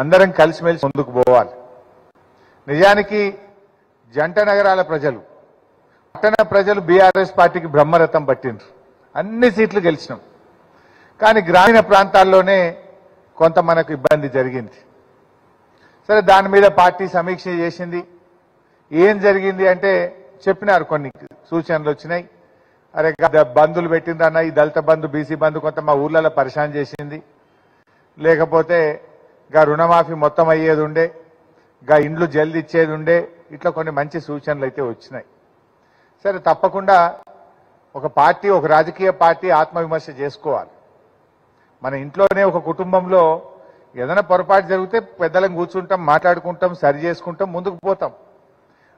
అందరం కలిసిమెలిసి ముందుకు పోవాలి. నిజానికి జంట నగరాల ప్రజలు, పట్టణ ప్రజలు బీఆర్ఎస్ పార్టీకి బ్రహ్మరథం పట్టిండ్రు. అన్ని సీట్లు గెలిచినాం. కానీ గ్రామీణ ప్రాంతాల్లోనే కొంత మనకు ఇబ్బంది జరిగింది. సరే, దాని మీద పార్టీ సమీక్ష చేసింది. ఏం జరిగింది అంటే చెప్పినారు, కొన్ని సూచనలు వచ్చినాయి. అరే బంధులు పెట్టిండ్రు అన్న, ఈ దళిత బంధు బీసీ బంధు కొంత మా ఊర్లలో పరిశాన్ చేసింది. లేకపోతే గా రుణమాఫీ మొత్తం అయ్యేది ఉండే, గా ఇండ్లు జల్ది ఇచ్చేది ఉండే, ఇట్లా కొన్ని మంచి సూచనలు అయితే వచ్చినాయి. సరే, తప్పకుండా ఒక పార్టీ, ఒక రాజకీయ పార్టీ ఆత్మవిమర్శ చేసుకోవాలి. మన ఇంట్లోనే ఒక కుటుంబంలో ఏదైనా పొరపాటు జరిగితే పెద్దలం కూర్చుంటాం, మాట్లాడుకుంటాం, సరి చేసుకుంటాం, ముందుకు పోతాం.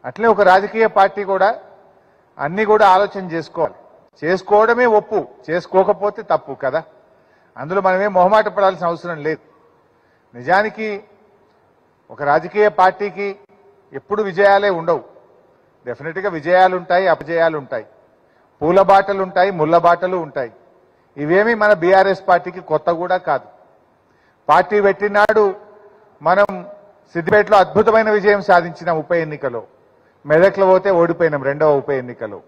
అట్లే ఒక రాజకీయ పార్టీ కూడా అన్ని కూడా ఆలోచన చేసుకోవాలి. చేసుకోవడమే ఒప్పు, చేసుకోకపోతే తప్పు కదా. అందులో మనమేం మొహమాట పడాల్సిన అవసరం లేదు. నిజానికి ఒక రాజకీయ పార్టీకి ఎప్పుడు విజయాలే ఉండవు. డెఫినెట్గా విజయాలు ఉంటాయి, అపజయాలు ఉంటాయి, పూల బాటలు ఉంటాయి, ముళ్ళ బాటలు ఉంటాయి. ఇవేమీ మన బీఆర్ఎస్ పార్టీకి కొత్త కూడా కాదు. పార్టీ పెట్టినాడు మనం సిద్దిపేటలో అద్భుతమైన విజయం సాధించిన ఉప ఎన్నికలో, మెదక్లో పోతే ఓడిపోయినాం రెండవ ఉప ఎన్నికలో.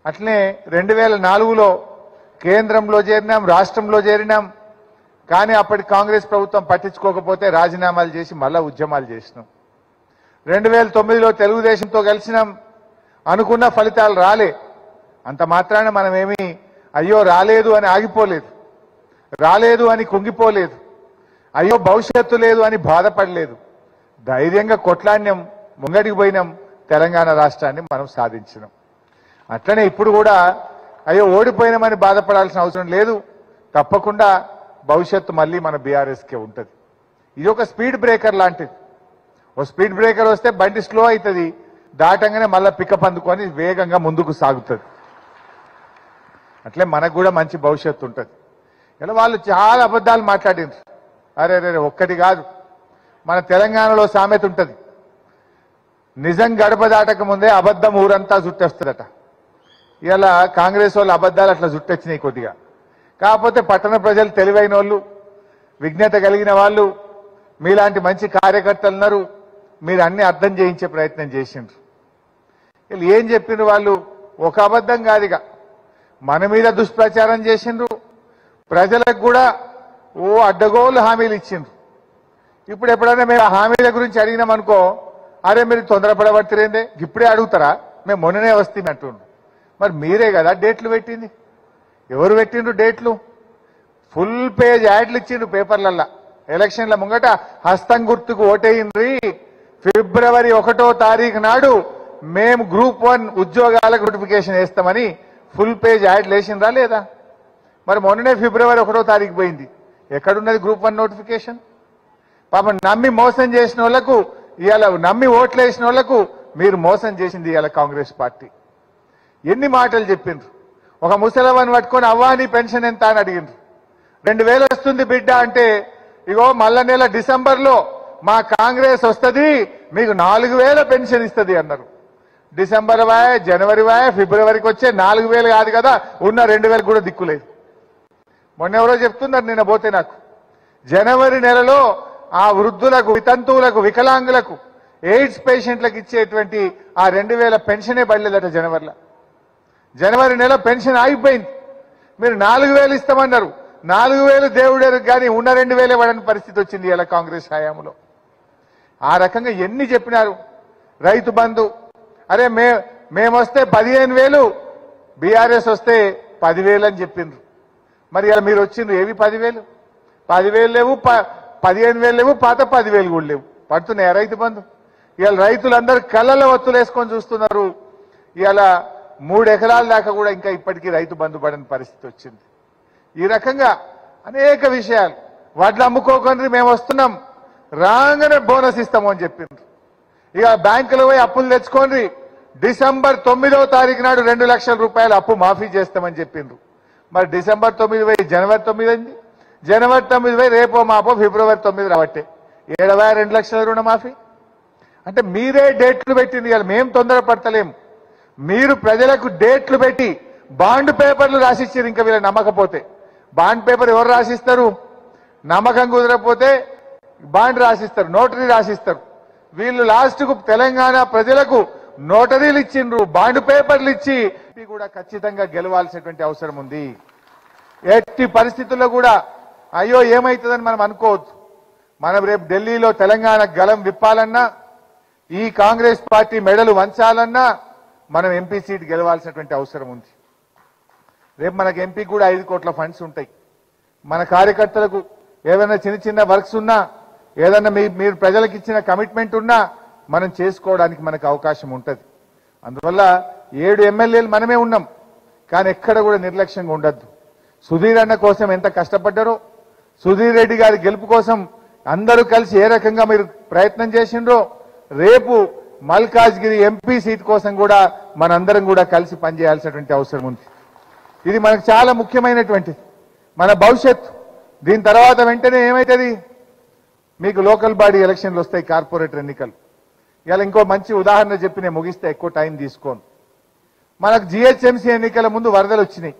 అట్లనే 2004లో కేంద్రంలో చేరినాం, రాష్ట్రంలో చేరినాం. కానీ అప్పటి కాంగ్రెస్ ప్రభుత్వం పట్టించుకోకపోతే రాజీనామాలు చేసి మళ్ళా ఉద్యమాలు చేసినాం. 2009లో తెలుగుదేశంతో కలిసినాం. అనుకున్న ఫలితాలు రాలే. అంత మాత్రాన మనమేమీ అయ్యో రాలేదు అని ఆగిపోలేదు, రాలేదు అని కుంగిపోలేదు, అయ్యో భవిష్యత్తు లేదు అని బాధపడలేదు. ధైర్యంగా కొట్లాడినాం, ముంగడికి పోయినాం, తెలంగాణ రాష్ట్రాన్ని మనం సాధించినాం. అట్లనే ఇప్పుడు కూడా అయ్యో ఓడిపోయినామని బాధపడాల్సిన అవసరం లేదు. తప్పకుండా భవిష్యత్తు మళ్ళీ మన బీఆర్ఎస్కే ఉంటుంది. ఇది ఒక స్పీడ్ బ్రేకర్ లాంటిది. ఓ స్పీడ్ బ్రేకర్ వస్తే బండి స్లో అవుతుంది, దాటంగానే మళ్ళీ పికప్ అందుకొని వేగంగా ముందుకు సాగుతుంది. అట్లే మనకు కూడా మంచి భవిష్యత్తు ఉంటుంది. ఇలా వాళ్ళు చాలా అబద్ధాలు మాట్లాడిండ్రు. అరే రే ఒక్కటి కాదు, మన తెలంగాణలో సామెత ఉంటుంది, నిజం గడప దాటక ముందే అబద్ధం ఊరంతా జుట్టేస్తుందట. ఇలా కాంగ్రెస్ వాళ్ళు అబద్ధాలు అట్లా జుట్టొచ్చినాయి కొద్దిగా. కాకపోతే పట్టణ ప్రజలు తెలివైన వాళ్ళు, విజ్ఞత కలిగిన వాళ్ళు, మీలాంటి మంచి కార్యకర్తలు ఉన్నారు, మీరు అన్ని అర్థం చేయించే ప్రయత్నం చేసిండ్రు. వీళ్ళు ఏం చెప్పిండ్రు, వాళ్ళు ఒక అబద్ధం కాదుగా మన మీద దుష్ప్రచారం చేసిండ్రు. ప్రజలకు కూడా ఓ అడ్డగోలు హామీలు ఇచ్చిండ్రు. ఇప్పుడు ఎప్పుడైనా మేము ఆ హామీల గురించి అడిగినామనుకో, అరే మీరు తొందరపడబడుతురేందే, ఇప్పుడే అడుగుతారా, మేము మొన్ననే వస్తాం అంటుండ్రు. మరి మీరే కదా డేట్లు పెట్టింది. ఎవరు పెట్టిండ్రు డేట్లు? ఫుల్ పేజ్ యాడ్లు ఇచ్చిండ్రు పేపర్లల్లా. ఎలక్షన్ల ముంగట హస్తం గుర్తుకు ఓటేయిండ్రి, ఫిబ్రవరి 1వ తారీఖు నాడు మేము గ్రూప్ 1 ఉద్యోగాలకు నోటిఫికేషన్ వేస్తామని ఫుల్ పేజ్ యాడ్లు వేసిండ్రా లేదా? మరి మొన్ననే ఫిబ్రవరి 1వ తారీఖు పోయింది. ఎక్కడున్నది గ్రూప్ 1 నోటిఫికేషన్? పాపం నమ్మి మోసం చేసిన వాళ్లకు, ఇవాళ నమ్మి ఓట్లు వేసిన వాళ్లకు మీరు మోసం చేసింది ఇవాళ కాంగ్రెస్ పార్టీ. ఎన్ని మాటలు చెప్పిండ్రు. ఒక ముసలవని పట్టుకొని అవ్వాని పెన్షన్ ఎంత అని అడిగిండ్రు. 2000 వస్తుంది బిడ్డ అంటే, ఇగో మళ్ళా నెల డిసెంబర్లో మా కాంగ్రెస్ వస్తుంది, మీకు 4000 పెన్షన్ ఇస్తుంది అన్నారు. డిసెంబర్ వాయే, జనవరి వాయే, ఫిబ్రవరికి వచ్చే 4000 కాదు కదా, ఉన్న 2000 కూడా దిక్కులేదు. మొన్న ఎవరో చెప్తున్నారు నిన్న పోతే నాకు, జనవరి నెలలో ఆ వృద్ధులకు, వితంతువులకు, వికలాంగులకు, ఎయిడ్స్ పేషెంట్లకు ఇచ్చేటువంటి ఆ 2000 పెన్షనే పడలేదట జనవరిలో. జనవరి నెల పెన్షన్ ఆగిపోయింది. మీరు 4000 ఇస్తామన్నారు. 4000 దేవుడేరు కానీ ఉన్న 2000 పడని పరిస్థితి వచ్చింది ఇలా కాంగ్రెస్ హయాంలో. ఆ రకంగా ఎన్ని చెప్పినారు. రైతు బంధు, అరే మేము వస్తే 15,000, బీఆర్ఎస్ వస్తే 10,000 అని చెప్పిండ్రు. మరి ఇలా మీరు వచ్చిండ్రు ఏవి 10,000? 10,000 లేవు, 15,000 లేవు, పాత 10,000 కూడా లేవు. పడుతున్నాయా రైతు బంధు? ఇవాళ రైతులందరూ కళ్ళలో ఒత్తులు వేసుకొని చూస్తున్నారు. ఇవాళ 3 ఎకరాల దాకా కూడా ఇంకా ఇప్పటికీ రైతు బంధు పడని పరిస్థితి వచ్చింది. ఈ రకంగా అనేక విషయాలు. వడ్లు అమ్ముకోకండి, మేము వస్తున్నాం, రాగానే బోనస్ ఇస్తాము అని చెప్పిండ్రు. ఇక బ్యాంకులో పోయి అప్పులు తెచ్చుకోండి, డిసెంబర్ 9వ తారీఖు నాడు 2 లక్షల రూపాయలు అప్పు మాఫీ చేస్తామని చెప్పిండ్రు. మరి డిసెంబర్ 9 పోయి జనవరి 9 అయింది. జనవరి 9 పోయి రేపో మాపో ఫిబ్రవరి 9 రావట్టే. 2 లక్షల రుణమాఫీ అంటే మీరే డేట్లు పెట్టింది. ఇవాళ మేము తొందరపడతలేము. మీరు ప్రజలకు డేట్లు పెట్టి బాండ్ పేపర్లు రాసిచ్చారు. ఇంకా వీళ్ళ నమ్మకపోతే బాండ్ పేపర్ ఎవరు రాసిస్తారు? నమ్మకం కుదరకపోతే బాండ్ రాసిస్తారు, నోటరీ రాసిస్తారు. వీళ్ళు లాస్ట్కు తెలంగాణ ప్రజలకు నోటరీలు ఇచ్చిండ్రు, బాండ్ పేపర్లు ఇచ్చి కూడా ఖచ్చితంగా గెలవాల్సినటువంటి అవసరం ఉంది. ఎట్టి పరిస్థితుల్లో కూడా అయ్యో ఏమైతుందని మనం అనుకోవద్దు. మనం రేపు ఢిల్లీలో తెలంగాణ గలం విప్పాలన్నా, ఈ కాంగ్రెస్ పార్టీ మెడలు వంచాలన్నా మనం ఎంపీ సీట్ గెలవాల్సినటువంటి అవసరం ఉంది. రేపు మనకు ఎంపీ కూడా 5 కోట్ల ఫండ్స్ ఉంటాయి. మన కార్యకర్తలకు ఏదైనా చిన్న చిన్న వర్క్స్ ఉన్నా, ఏదన్నా మీరు ప్రజలకు ఇచ్చిన కమిట్మెంట్ ఉన్నా మనం చేసుకోవడానికి మనకు అవకాశం ఉంటుంది. అందువల్ల 7 ఎమ్మెల్యేలు మనమే ఉన్నాం, కానీ ఎక్కడ కూడా నిర్లక్ష్యంగా ఉండద్దు. సుధీర్ అన్న కోసం ఎంత కష్టపడ్డారో, సుధీర్ రెడ్డి గారి గెలుపు కోసం అందరూ కలిసి ఏ రకంగా మీరు ప్రయత్నం చేసిండ్రో, రేపు మల్కాజ్గిరి ఎంపీ సీట్ కోసం కూడా మనందరం కూడా కలిసి పనిచేయాల్సినటువంటి అవసరం ఉంది. ఇది మనకు చాలా ముఖ్యమైనటువంటిది, మన భవిష్యత్తు. దీని తర్వాత వెంటనే ఏమైతుంది, మీకు లోకల్ బాడీ ఎలక్షన్లు వస్తాయి, కార్పొరేటర్ ఎన్నికలు. ఇలా ఇంకో మంచి ఉదాహరణ చెప్పి నేను ముగిస్తే ఎక్కువ టైం తీసుకోను. మనకు జిహెచ్ఎంసీ ఎన్నికల ముందు వరదలు వచ్చినాయి.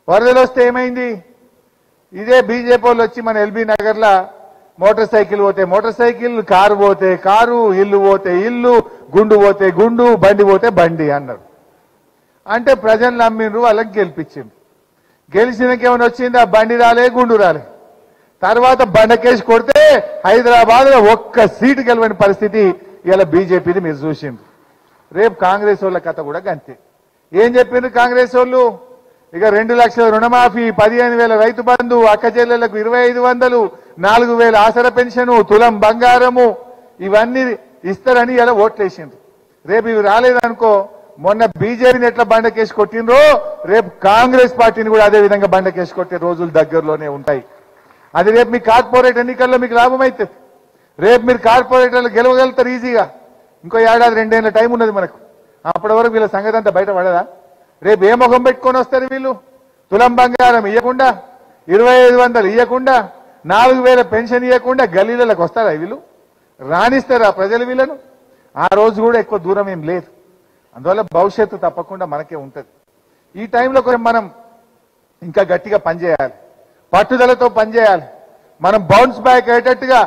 వరదలు వస్తే ఏమైంది, ఇదే బీజేపీ వాళ్ళు వచ్చి మన ఎల్బీ నగర్లో మోటార్ సైకిల్ పోతే మోటార్ సైకిల్, కారు పోతే కారు, ఇల్లు పోతే ఇల్లు, గుండు పోతే గుండు, బండి పోతే బండి అన్నారు. అంటే ప్రజలు నమ్మిండ్రు, వాళ్ళకి గెలిపించిండ్రు. గెలిచినకేమైనా వచ్చింది, ఆ బండి రాలే, గుండు రాలే. తర్వాత బండకేసి కొడితే హైదరాబాద్ లో ఒక్క సీటు గెలవని పరిస్థితి ఇలా బీజేపీది మీరు చూసిండ్రు. రేపు కాంగ్రెస్ వాళ్ళ కథ కూడా గంతే. ఏం చెప్పిండ్రు కాంగ్రెస్ వాళ్ళు, ఇక 2 లక్షల రుణమాఫీ, 15,000 రైతు బంధు, అక్క చెల్లెళ్లకు 2,500, 4,000 ఆసరా పెన్షను, తులం బంగారము, ఇవన్నీ ఇస్తారని ఇలా ఓట్లేసిండ్రు. రేపు ఇవి రాలేదనుకో, మొన్న బీజేపీని ఎట్లా బండకేసి కొట్టిండ్రో రేపు కాంగ్రెస్ పార్టీని కూడా అదే విధంగా బండకేసి కొట్టే రోజులు దగ్గరలోనే ఉంటాయి. అది రేపు మీ కార్పొరేట్ ఎన్నికల్లో మీకు లాభం అవుతుంది. రేపు మీరు కార్పొరేటర్లు గెలవగలుగుతారు ఈజీగా. ఇంకో 1-2 ఏళ్ల టైం ఉన్నది మనకు. అప్పటి వరకు వీళ్ళ సంగతి అంతా బయట పడదా? రేపు ఏ ముఖం పెట్టుకొని వస్తారు వీళ్ళు? తులం బంగారం ఇవ్వకుండా, 2,500 ఇవ్వకుండా, 4,000 పెన్షన్ ఇవ్వకుండా గల్లీలకు వస్తారా వీళ్ళు? రాణిస్తారా ప్రజలు వీళ్ళను? ఆ రోజు కూడా ఎక్కువ దూరం ఏం లేదు. అందువల్ల భవిష్యత్తు తప్పకుండా మనకే ఉంటుంది. ఈ టైంలో కొంచెం మనం ఇంకా గట్టిగా పనిచేయాలి, పట్టుదలతో పనిచేయాలి. మనం బౌన్స్ బ్యాక్ అయ్యేటట్టుగా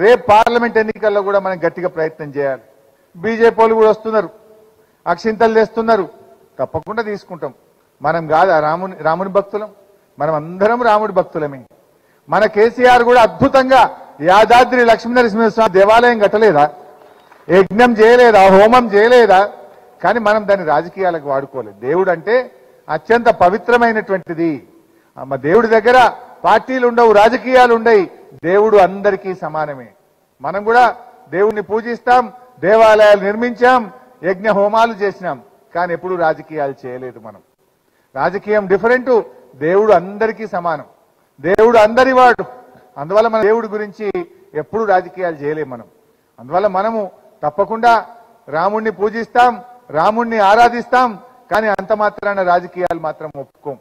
రేపు పార్లమెంట్ ఎన్నికల్లో కూడా మనం గట్టిగా ప్రయత్నం చేయాలి. బీజేపీ వాళ్ళు కూడా వస్తున్నారు, అక్షింతలు తెస్తున్నారు, తప్పకుండా తీసుకుంటాం. మనం కాదా రాముని భక్తులం? మనం అందరం రాముడి భక్తులమే. మన కేసీఆర్ కూడా అద్భుతంగా యాదాద్రి లక్ష్మీనరసింహస్వామి దేవాలయం కట్టలేదా? యజ్ఞం చేయలేదా? హోమం చేయలేదా? కానీ మనం దాన్ని రాజకీయాలకు వాడుకోలేదు. దేవుడు అంటే అత్యంత పవిత్రమైనటువంటిది. మా దేవుడి దగ్గర పార్టీలు ఉండవు, రాజకీయాలు ఉండయి. దేవుడు అందరికీ సమానమే. మనం కూడా దేవుణ్ణి పూజిస్తాం, దేవాలయాలు నిర్మించాం, యజ్ఞ హోమాలు చేసినాం, కానీ ఎప్పుడు రాజకీయాలు చేయలేదు. మనం రాజకీయం డిఫరెంట్, దేవుడు అందరికీ సమానం, దేవుడు అందరి వాడు. అందువల్ల మన దేవుడి గురించి ఎప్పుడు రాజకీయాలు చేయలేం మనం. అందువల్ల మనము తప్పకుండా రాముణ్ణి పూజిస్తాం, రాముణ్ణి ఆరాధిస్తాం, కానీ అంత మాత్రాన రాజకీయాలు మాత్రం ఒప్పుకోం.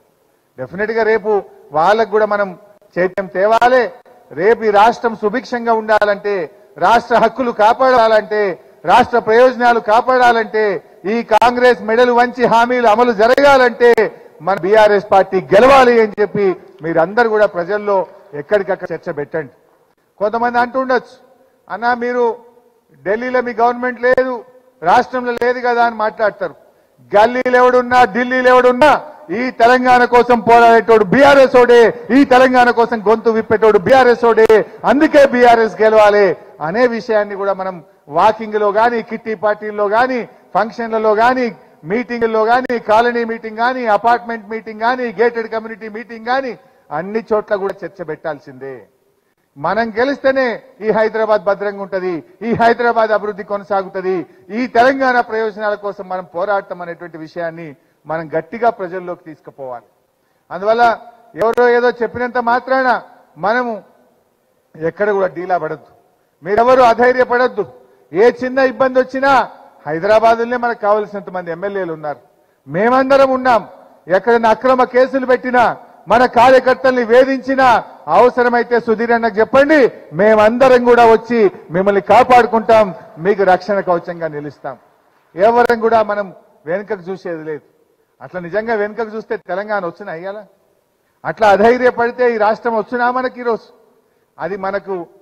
డెఫినెట్ గా రేపు వాళ్ళకు కూడా మనం చైతన్యం తేవాలి. రేపు ఈ రాష్ట్రం సుభిక్షంగా ఉండాలంటే, రాష్ట్ర హక్కులు కాపాడాలంటే, రాష్ట్ర ప్రయోజనాలు కాపాడాలంటే, ఈ కాంగ్రెస్ మెడలు వంచి హామీలు అమలు జరగాలంటే మన బీఆర్ఎస్ పార్టీ గెలవాలి అని చెప్పి మీరందరూ కూడా ప్రజల్లో ఎక్కడికక్కడ చర్చ పెట్టండి. కొంతమంది అంటుండొచ్చు, అన్నా మీరు ఢిల్లీలో మీ గవర్నమెంట్ లేదు, రాష్ట్రంలో లేదు కదా అని మాట్లాడతారు. గల్లీలు ఎవడున్నా, ఢిల్లీలో ఎవడున్నా ఈ తెలంగాణ కోసం పోరాడేటోడు బీఆర్ఎస్ ఓడే, ఈ తెలంగాణ కోసం గొంతు విప్పేటోడు బీఆర్ఎస్ ఓడే, అందుకే బీఆర్ఎస్ గెలవాలి అనే విషయాన్ని కూడా మనం వాకింగ్ లో గాని, కిట్టి పార్టీల్లో గాని, ఫంక్షన్లలో గాని, మీటింగ్లో గాని, కాలనీ మీటింగ్ గాని, అపార్ట్మెంట్ మీటింగ్ గాని, గేటెడ్ కమ్యూనిటీ మీటింగ్ గాని అన్ని చోట్ల కూడా చర్చ పెట్టాల్సిందే. మనం గెలిస్తేనే ఈ హైదరాబాద్ భద్రంగా ఉంటది, ఈ హైదరాబాద్ అభివృద్ధి కొనసాగుతుంది, ఈ తెలంగాణ ప్రయోజనాల కోసం మనం పోరాడతాం అనేటువంటి విషయాన్ని మనం గట్టిగా ప్రజల్లోకి తీసుకుపోవాలి. అందువల్ల ఎవరో ఏదో చెప్పినంత మాత్రాన మనము ఎక్కడ కూడా డీలా పడద్దు, మీరెవరు అధైర్యపడద్దు. ఏ చిన్న ఇబ్బంది వచ్చినా హైదరాబాద్లోనే మనకు కావలసినంత మంది ఎమ్మెల్యేలు ఉన్నారు, మేమందరం ఉన్నాం. ఎక్కడైనా అక్రమ కేసులు పెట్టినా, మన కార్యకర్తల్ని వేధించినా అవసరమైతే సుధీర్ అన్నకు చెప్పండి, మేమందరం కూడా వచ్చి మిమ్మల్ని కాపాడుకుంటాం, మీకు రక్షణ కవచంగా నిలుస్తాం. ఎవరం కూడా మనం వెనుకకు చూసేది లేదు. అట్లా నిజంగా వెనుకకు చూస్తే తెలంగాణ వచ్చినా అయ్యాలా? అట్లా అధైర్యపడితే ఈ రాష్ట్రం వచ్చినా మనకి ఈరోజు అది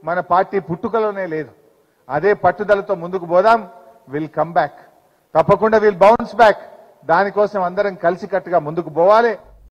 మన పార్టీ పుట్టుకలోనే లేదు. అదే పట్టుదలతో ముందుకు పోదాం. విల్ కమ్ బ్యాక్, తప్పకుండా విల్ బౌన్స్ బ్యాక్. దానికోసం అందరం కలిసికట్టుగా ముందుకు పోవాలి.